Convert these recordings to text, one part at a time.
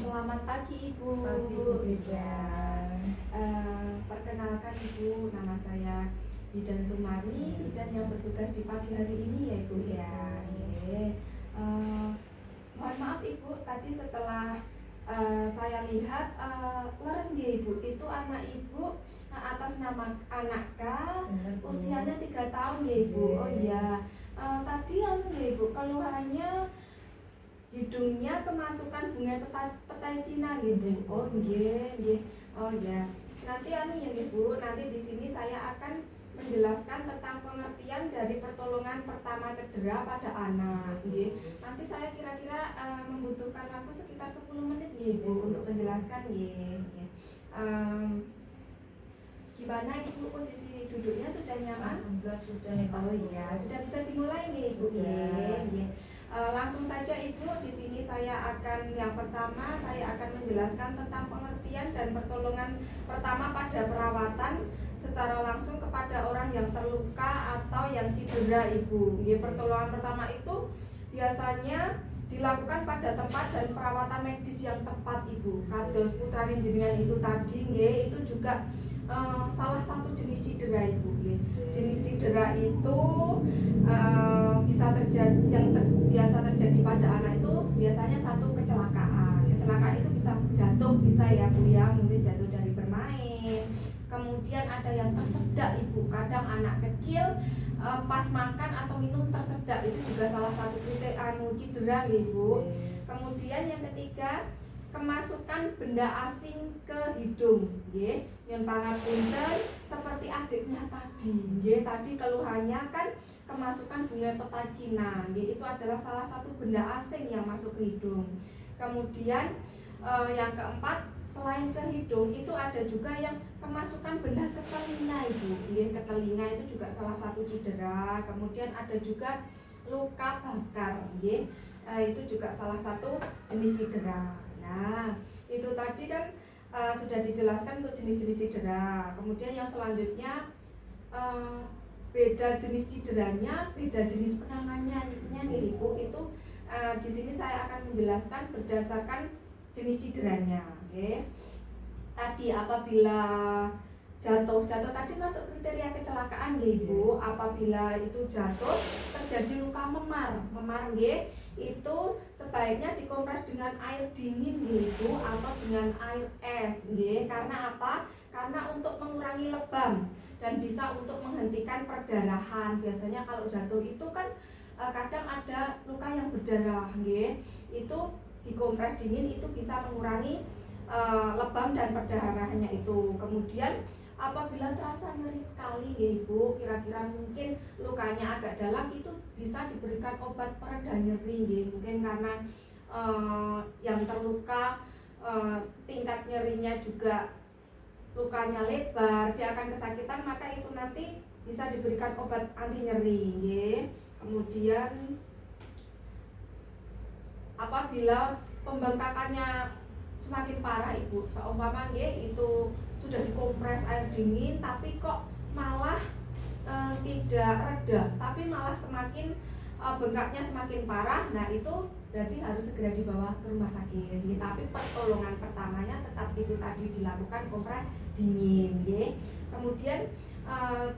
Selamat pagi Ibu. Pagi Bu Ya, perkenalkan Ibu, nama saya Bidan Sumari, bidan yang bertugas di pagi hari ini ya Ibu ya. Mohon maaf Ibu, tadi setelah saya lihat leres nggih Ibu, itu anak Ibu atas nama anak K, usianya 3 tahun ya Ibu. Oh iya, tadi nggih Ibu, keluhannya hidungnya kemasukan bunga petai Cina gitu. Oh nggih, nggih. Oh ya. Nanti ya Bu, nanti di sini saya akan menjelaskan tentang pengertian dari pertolongan pertama cedera pada anak, nggih. Nanti saya kira-kira membutuhkan waktu sekitar 10 menit nggih Bu untuk menjelaskan nggih. Gimana Ibu posisi duduknya, sudah nyaman? Alhamdulillah sudah. Oh iya, sudah bisa dimulai nggih Ibu nggih. Langsung saja Ibu, di sini yang pertama saya akan menjelaskan tentang pengertian dan pertolongan pertama pada perawatan secara langsung kepada orang yang terluka atau yang cedera Ibu. Pertolongan pertama itu biasanya dilakukan pada tempat dan perawatan medis yang tepat Ibu. Kados putrane jenengan itu tadi itu juga salah satu jenis cedera Ibu. Jenis cedera itu bisa terjadi, biasa terjadi pada anak itu biasanya satu kecelakaan. Kecelakaan itu bisa jatuh, bisa ya Bu ya, mungkin jatuh dari bermain. Kemudian ada yang tersedak Ibu. Kadang anak kecil pas makan atau minum tersedak, itu juga salah satu cedera Ibu. Kemudian yang ketiga, kemasukan benda asing ke hidung, yang pangapunten seperti adiknya tadi, tadi keluhannya kan kemasukan bunga petai Cina, itu adalah salah satu benda asing yang masuk ke hidung. Kemudian yang keempat, selain ke hidung itu ada juga yang kemasukan benda ke telinga Ibu, ke telinga itu juga salah satu cedera. Kemudian ada juga luka bakar, itu juga salah satu jenis cedera. Nah, itu tadi kan sudah dijelaskan untuk jenis-jenis cedera. Kemudian yang selanjutnya beda jenis cederanya, beda jenis penanganannya nih Ibu. Itu di sini saya akan menjelaskan berdasarkan jenis cederanya. Tadi apabila jatuh tadi masuk kriteria kecelakaan Ibu. Apabila itu jatuh terjadi luka memar itu sebaiknya dikompres dengan air dingin Ibu atau dengan air es Karena apa? Karena untuk mengurangi lebam dan bisa untuk menghentikan perdarahan. Biasanya kalau jatuh itu kan kadang ada luka yang berdarah itu dikompres dingin itu bisa mengurangi lebam dan perdarahannya itu. Kemudian apabila terasa nyeri sekali Ibu, kira-kira mungkin lukanya agak dalam, itu bisa diberikan obat pereda nyeri mungkin karena yang terluka tingkat nyerinya juga lukanya lebar, dia akan kesakitan, maka itu nanti bisa diberikan obat anti nyeri Kemudian apabila pembengkakannya semakin parah Ibu, seumpama itu sudah dikompres air dingin tapi kok malah tidak reda, tapi malah semakin bengkaknya semakin parah, nah itu berarti harus segera dibawa ke rumah sakit. Tapi pertolongan pertamanya tetap itu tadi dilakukan kompres dingin Kemudian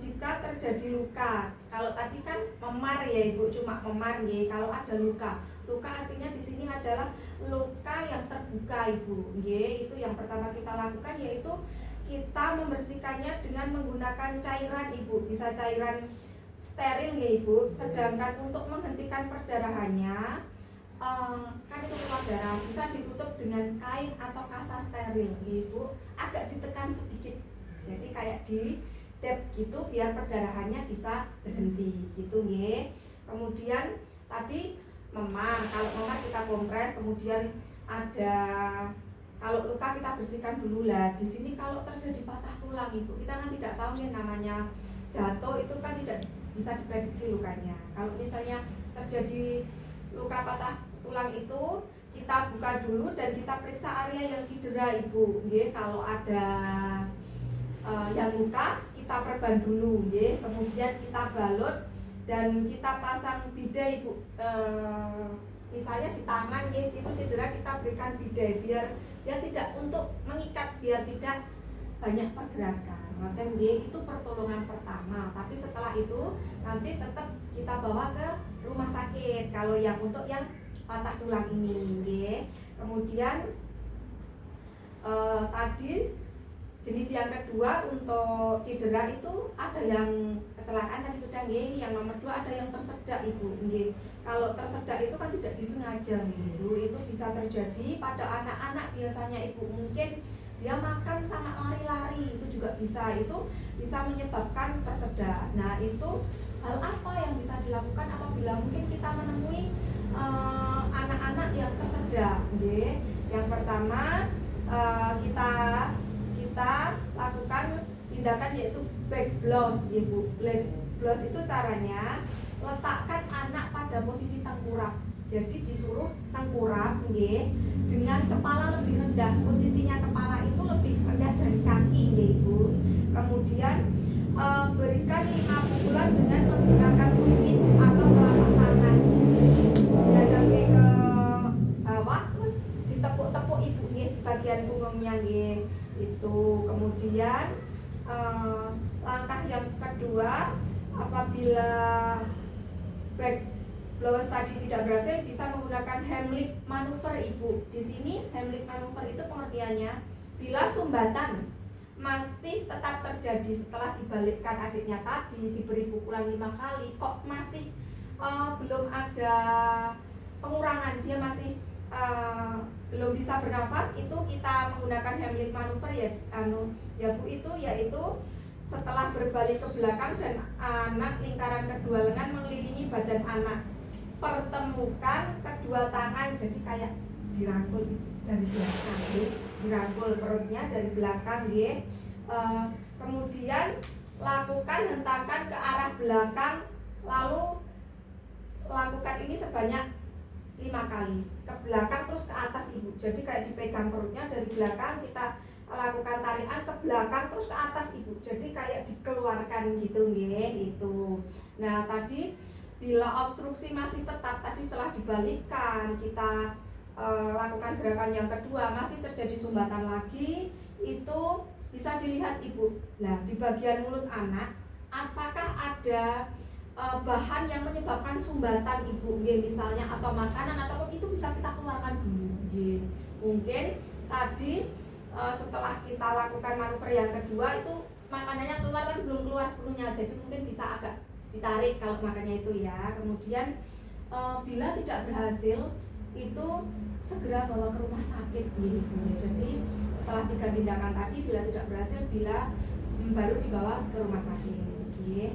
jika terjadi luka, kalau tadi kan memar ya Ibu, cuma memar kalau ada luka artinya di sini adalah luka yang terbuka Ibu itu yang pertama kita lakukan, yaitu kita membersihkannya dengan menggunakan cairan Ibu, bisa cairan steril Ibu. Sedangkan untuk menghentikan perdarahannya kan itu keluar darah, bisa ditutup dengan kain atau kasa steril Ibu, agak ditekan sedikit, jadi kayak di tap gitu biar perdarahannya bisa berhenti gitu Kemudian tadi memar, kalau memar kita kompres, kemudian ada kalau luka kita bersihkan dulu lah. Di sini kalau terjadi patah tulang Ibu, kita kan tidak tahu namanya jatuh itu kan tidak bisa diprediksi lukanya. Kalau misalnya terjadi luka patah tulang itu, kita buka dulu dan kita periksa area yang cedera Ibu kalau ada yang luka kita perban dulu kemudian kita balut dan kita pasang bida Ibu misalnya di tangan nggih, itu cedera kita berikan bidai biar dia tidak untuk mengikat, biar tidak banyak pergerakan. Ngoten nggih, itu pertolongan pertama. Tapi setelah itu nanti tetap kita bawa ke rumah sakit kalau yang untuk yang patah tulang ini nggih. Kemudian tadi jenis yang kedua untuk cedera itu ada yang kecelakaan tadi sudah nggih, ini yang nomor 2 ada yang tersedak Ibu nggih. Kalau tersedak itu kan tidak disengaja Ibu, itu bisa terjadi pada anak-anak biasanya Ibu, mungkin dia makan sama lari-lari itu juga bisa, itu bisa menyebabkan tersedak. Nah, itu hal apa yang bisa dilakukan apabila mungkin kita menemui anak-anak yang tersedak nggih. Yang pertama kita lakukan tindakan yaitu back blows Ibu. Back blows itu caranya letakkan anak pada posisi tengkurap. Jadi disuruh tengkurap nggih, dengan kepala lebih rendah. Posisinya kepala itu lebih rendah dari kaki nggih Ibu. Kemudian berikan 5 pukulan dengan menggunakan tumit atau telapak tangan. Dihadapkan ke bawah terus ditepuk-tepuk Ibu nggih di bagian punggungnya nggih. Itu. Kemudian langkah yang kedua, apabila back blows tadi tidak berhasil, bisa menggunakan Heimlich maneuver Ibu. Di sini Heimlich maneuver itu pengertiannya bila sumbatan masih tetap terjadi setelah dibalikkan adiknya tadi, diberi pukulan 5 kali, kok masih belum ada pengurangan, dia masih belum bisa bernafas, itu kita menggunakan Heimlich maneuver ya Bu, itu yaitu setelah berbalik ke belakang dan anak lingkaran kedua lengan mengelilingi badan anak, pertemukan kedua tangan, jadi kayak dirangkul dari belakang, dirangkul perutnya dari belakang nggih. Kemudian lakukan hentakan ke arah belakang, lalu lakukan ini sebanyak 5 kali ke belakang terus ke atas Ibu. Jadi kayak dipegang perutnya dari belakang, kita lakukan tarikan ke belakang terus ke atas Ibu. Jadi kayak dikeluarkan gitu nggih itu. Nah, tadi bila obstruksi masih tetap, tadi setelah dibalikkan kita lakukan gerakan yang kedua masih terjadi sumbatan lagi, itu bisa dilihat Ibu. Nah, di bagian mulut anak apakah ada bahan yang menyebabkan sumbatan Ibu nggih, misalnya atau makanan atau itu bisa kita keluarkan dulu nggih. Mungkin tadi setelah kita lakukan manuver yang kedua itu makanannya keluar kan belum keluar sepenuhnya, jadi mungkin bisa agak ditarik kalau makannya itu ya. Kemudian bila tidak berhasil itu segera bawa ke rumah sakit gitu. Jadi setelah 3 tindakan tadi bila tidak berhasil, baru dibawa ke rumah sakit gitu.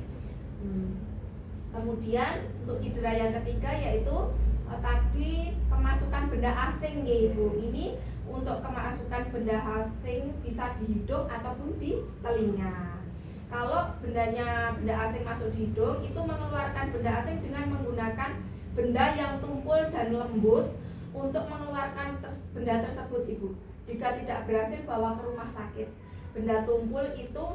Kemudian untuk cedera yang ketiga yaitu tadi kemasukan benda asing ya Ibu. Ini untuk kemasukan benda asing bisa di hidung ataupun di telinga. Kalau benda asing masuk di hidung, itu mengeluarkan benda asing dengan menggunakan benda yang tumpul dan lembut untuk mengeluarkan benda tersebut Ibu. Jika tidak berhasil, bawa ke rumah sakit. Benda tumpul itu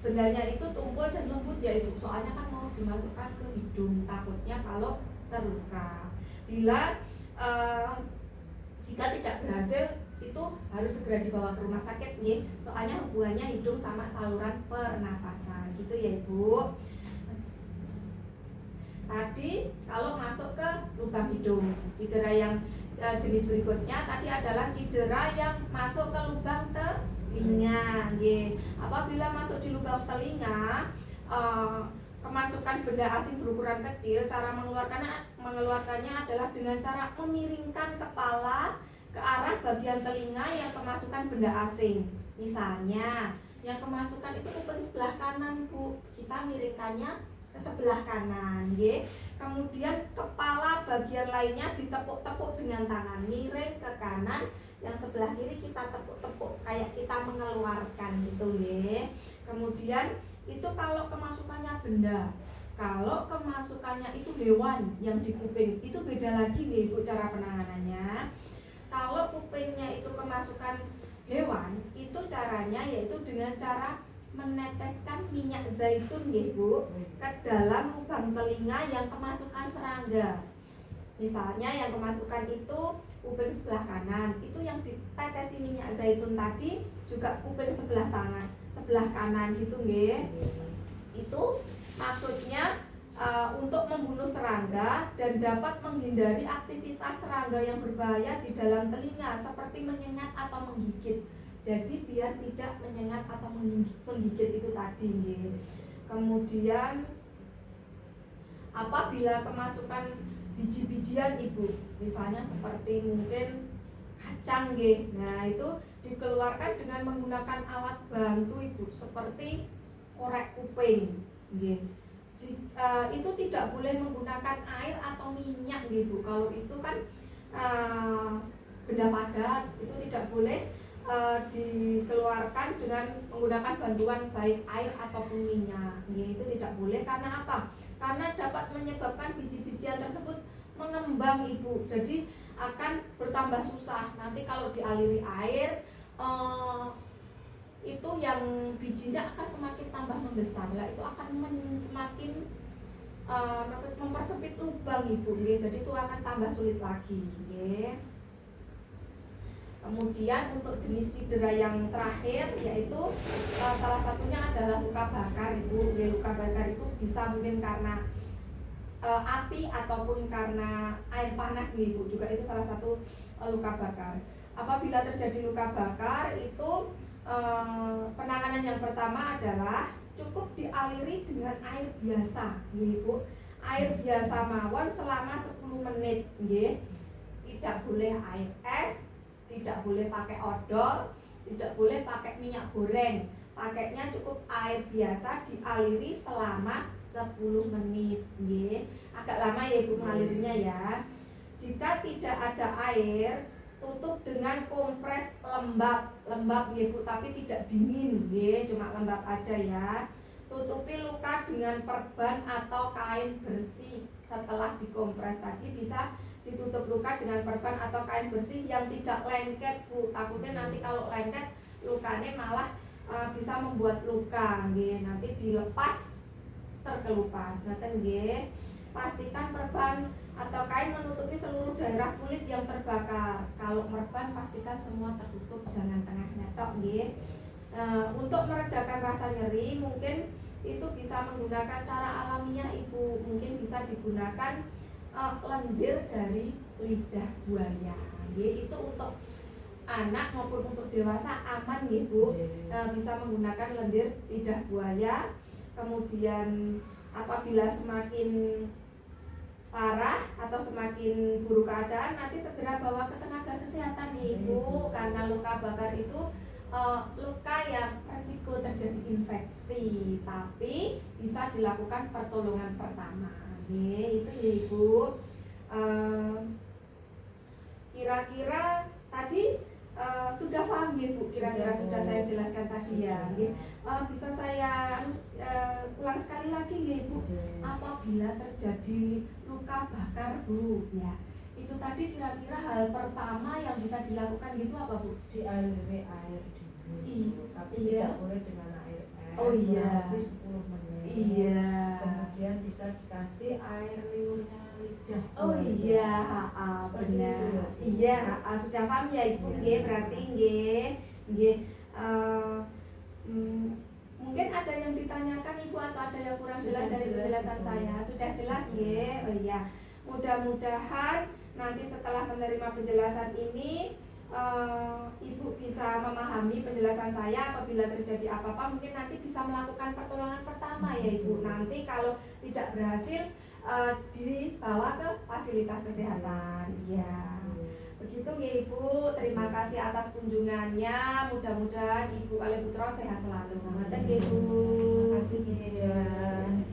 bendanya itu tumpul dan lembut ya Ibu, soalnya kan mau dimasukkan ke hidung, takutnya kalau terluka. Bila jika tidak berhasil, itu harus segera dibawa ke rumah sakit nih, soalnya hubungannya hidung sama saluran pernafasan gitu ya Ibu. Tadi kalau masuk ke lubang hidung, cedera yang jenis berikutnya tadi adalah cedera yang masuk ke lubang telinga. Apabila masuk di lubang telinga, kemasukan benda asing berukuran kecil, cara mengeluarkannya adalah dengan cara memiringkan kepala ke arah bagian telinga yang kemasukan benda asing. Misalnya, yang kemasukan itu kuping sebelah kanan Bu, kita miringkannya ke sebelah kanan, Kemudian kepala bagian lainnya ditepuk-tepuk dengan tangan, miring ke kanan, yang sebelah kiri kita tepuk-tepuk kayak kita mengeluarkan gitu, Kemudian itu kalau kemasukannya benda. Kalau kemasukannya itu hewan yang di kuping, itu beda lagi nih Bu cara penanganannya. Kalau kupingnya itu kemasukan hewan, itu caranya yaitu dengan cara meneteskan minyak zaitun Bu ke dalam lubang telinga yang kemasukan serangga. Misalnya yang kemasukan itu kuping sebelah kanan, itu yang ditetesi minyak zaitun tadi juga kuping sebelah kanan gitu nggih. Itu maksudnya untuk membunuh serangga dan dapat menghindari aktivitas serangga yang berbahaya di dalam telinga seperti menyengat atau menggigit. Jadi biar tidak menyengat atau menggigit itu tadi nggih. Kemudian apabila kemasukan biji-bijian Ibu, misalnya seperti mungkin kacang nggih. Nah, itu dikeluarkan dengan menggunakan alat bantu Ibu seperti korek kuping nggih. Itu tidak boleh menggunakan air atau minyak gitu. Kalau itu kan benda padat, itu tidak boleh dikeluarkan dengan menggunakan bantuan baik air ataupun minyak. Itu tidak boleh karena apa? Karena dapat menyebabkan biji-bijian tersebut mengembang Ibu. Jadi akan bertambah susah. Nanti kalau dialiri air itu yang bijinya akan semakin tambah membesar lah, itu akan semakin mempersempit lubang Ibu nggih. Jadi itu akan tambah sulit lagi nggih. Kemudian untuk jenis cedera yang terakhir yaitu salah satunya adalah luka bakar Ibu. Luka bakar itu bisa mungkin karena api ataupun karena air panas nih Ibu, juga itu salah satu luka bakar. Apabila terjadi luka bakar itu penanganan yang pertama adalah cukup dialiri dengan air biasa nggih Bu. Air biasa mawon selama 10 menit nggih. Tidak boleh air es, tidak boleh pakai odol, tidak boleh pakai minyak goreng. Pakainya cukup air biasa dialiri selama 10 menit nggih. Agak lama ya Ibu mengalirinya ya. Jika tidak ada air, tutup dengan kompres lembab nggih Bu, tapi tidak dingin nggih, cuma lembab aja ya. Tutupi luka dengan perban atau kain bersih. Setelah dikompres tadi bisa ditutup luka dengan perban atau kain bersih yang tidak lengket Bu. Takutnya nanti kalau lengket lukanya malah bisa membuat luka nggih. Nanti dilepas terkelupas. Ngaten nggih. Pastikan perban atau kain menutupi seluruh daerah kulit yang terbakar. Kalau perban pastikan semua tertutup, jangan tengahnya tok nggih. Untuk meredakan rasa nyeri mungkin itu bisa menggunakan cara alamiah Ibu. Mungkin bisa digunakan lendir dari lidah buaya nggih. Itu untuk anak maupun untuk dewasa aman nggih Bu. Bisa menggunakan lendir lidah buaya. Kemudian apabila semakin parah atau semakin buruk keadaan, nanti segera bawa ke tenaga kesehatan Ibu, karena luka bakar itu luka yang resiko terjadi infeksi, tapi bisa dilakukan pertolongan pertama. Itu ya Ibu. Kira-kira tadi sudah paham ya Bu? Kira-kira sudah saya jelaskan tadi ya. Bisa saya ulang sekali lagi ya Ibu. Apabila terjadi luka bakar Bu, ya itu tadi kira-kira hal pertama yang bisa dilakukan gitu apa Bu? Dialiri air dulu, tapi tidak boleh dengan air es. Oh iya. 10 menit. Iya. Kemudian bisa dikasih air liurnya lidah. Oh iya, benar. Iya, sudah paham ya Ibu nggih, berarti nggih. Mungkin ada yang ditanyakan Ibu atau ada yang kurang jelas dari penjelasan saya. Sudah jelas nggih? Oh iya. Mudah-mudahan nanti setelah menerima penjelasan ini Ibu bisa memahami penjelasan saya. Apabila terjadi apa-apa mungkin nanti bisa melakukan pertolongan pertama ya Ibu. Nanti kalau tidak berhasil dibawa ke fasilitas kesehatan. Ya, begitu ya Ibu. Terima kasih atas kunjungannya. Mudah-mudahan Ibu Kale Putra sehat selalu. Terima kasih Ibu. Terima kasih.